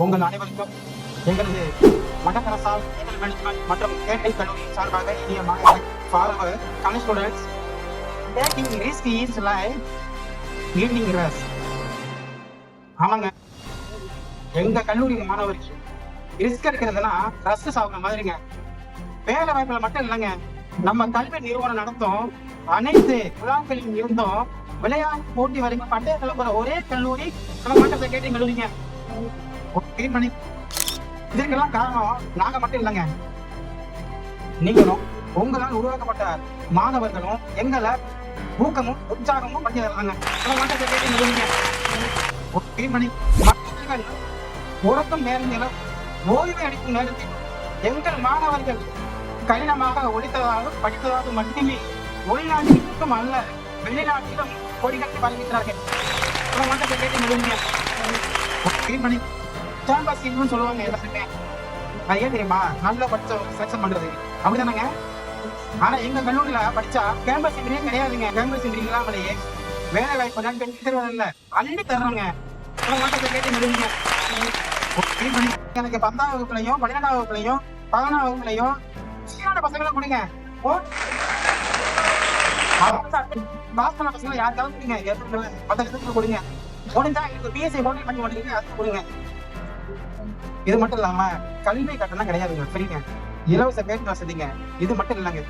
உங்கள் அனைவருக்கும் எங்களது மடக்கரசா ஹோட்டல் மேனேஜ்மெண்ட் மற்றும் கேட்டை கல்லூரி சார்பாக இனிய மாலை. For college students, taking risk is like living rush. ஆமாங்க, எங்க கல்லூரி மாணவர்கள் ரிஸ்க் எடுக்கிறதுனா ரஸ் சாப்பிட்ற மாதிரிங்க. வேலை வாய்ப்புல மட்டும் இல்லைங்க, நம்ம கல்வி நிறுவனம் நடத்தும் அனைத்து விழாக்களில் இருந்தும் விளையாட்டு போட்டி வரைக்கும் பட்டய கிளம்புற ஒரே கல்லூரி நம்ம மாற்றத்தை கேட்டீங்க கல்லூரிங்க. இதுக்கெல்லாம் காரணம் நாங்க மட்டும் இல்லைங்க, நீங்களும் உங்களால் உருவாக்கப்பட்ட மாணவர்களும் எங்களை ஊக்கமும் உற்சாகமும் பண்ணி தர்றாங்க. மாற்றத்தை கேட்டீங்க மக்கள் உறக்கும் நேரங்களும் ஓய்வு அளிக்கும் நேரத்தில் எங்கள் மாணவர்கள் கடினமாக ஒழித்ததாலும் படித்ததாலும் மட்டுமே உள்நாட்டில் மட்டும் அல்ல வெளிநாட்டிலும் கொடிகட்டி பரவிக்கிறார்கள். சொல்லுவாங்க எல்லாருமே, அது ஏன் தெரியுமா? நல்ல படிச்ச செலக்ஷன் பண்றது அப்படிதானங்க. ஆனா எங்க கல்லூரியில படிச்சா கேம்பஸ் இன்டர்வியூ கிடையாதுங்க. கேம்பஸ் இன்டர்வியூ இல்லாமலேயே வேலை வாய்ப்பு இல்ல அள்ளி தர்றாங்க. எனக்கு 10ஆம் வகுப்புலையும் 12ஆம் வகுப்புலையும் 11ஆம் வகுப்புலையும் சீரான பசங்களை கொடுங்க. பசங்களை யாருக்காவது கொடுங்க, கொடுங்க. முடிஞ்சா எனக்கு பிஎஸ்சி ஹோட்டல் பண்ணி மாட்டேங்குது, அது கொடுங்க. இது மட்டும் இல்லாம கல்வி கட்டணம் கிடையாதுங்க, ஃப்ரீங்க. இலவச பேருந்து வசதிங்க. இது மட்டும் இல்லைங்க,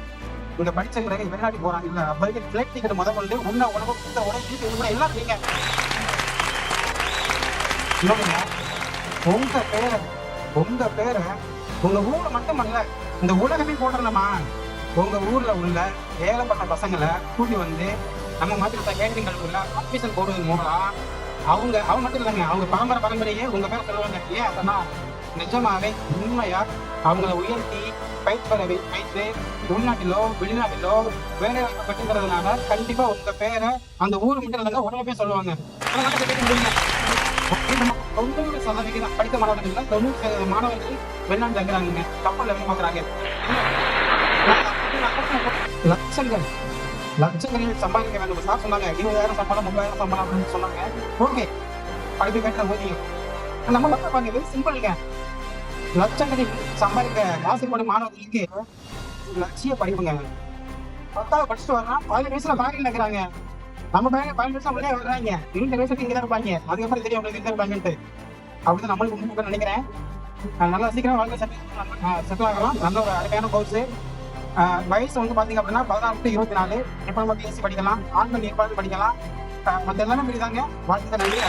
இங்க படிச்ச பிறகு வெளிநாட்டு போறாங்க இல்ல, அவருக்கு பிளைட் டிக்கெட் முதல் கொண்டு உணவு உணவு எல்லாம் ஃப்ரீங்க. உங்க பேரை உங்க ஊர்ல மட்டுமல்ல இந்த உலகமே போடுறலமா. உங்க ஊர்ல உள்ள ஏகப்பட்ட பசங்களை கூட்டி வந்து நம்ம மாதிரி கேட்டரிங் கல்லூரில அட்மிஷன் போடுவதன் மூலம் அவங்க மட்டும் இல்லைங்க, அவங்க பரம்பரையே உங்க பேரை சொல்லுவாங்க. ஏன் அப்படின்னா நிஜமாவே உண்மையா அவங்கள உயர்த்தி வைத்து உள்நாட்டிலோ வெளிநாட்டிலோ வேலை வாய்ப்பு கட்டுங்கிறதுனால கண்டிப்பா உங்க பேரை அந்த ஊர் மட்டும் இல்லைங்க உடனே போய் சொல்லுவாங்க. 90% படித்த மாணவர்கள் 90% மாணவர்கள் வெளிநாட்டு தங்குறாங்க, கப்பல் வேலை பார்க்குறாங்க. லட்சங்களில் சம்பாதிக்க வேண்டும் சார் சொன்னாங்க. 20,000 சம்பளம் 30,000 சம்பளம் அப்படின்னு சொன்னாங்க. ஓகே, படிப்பு கேட்ட ஊதியம் நம்ம பார்க்க வெரி சிம்பிள்ங்க. லட்சங்களில் சம்பாதிக்க ஆசைப்படும் மாணவர்களுக்கு லட்சிய படிப்புங்க. 10வது படிச்சுட்டு வரலாம், 15 வயசுல பாக்கி நினைக்கிறாங்க. நம்ம பையன் 15 வயசுல உள்ளே வர்றாங்க, 2 வயசுக்கு இங்கதான் இருப்பாங்க. அதுக்கப்புறம் தெரியும் உங்களுக்கு எங்க இருப்பாங்கன்ட்டு. அப்படிதான் நம்மளுக்கு முன்னாடி நினைக்கிறேன். நல்லா சீக்கிரம் வாழ்க்கை செட்டில் ஆகலாம். நல்ல ஒரு அழகான கோர்ஸ். வயசு வந்து பாத்தீங்க அப்படின்னா 16 to 24. எப்ப நம்ம பிஎஸ்சி படிக்கலாம், ஆண்கள் நிர்வாகம் படிக்கலாம். மற்ற எல்லாமே புரியுதாங்க. வாழ்க்கை நன்றி.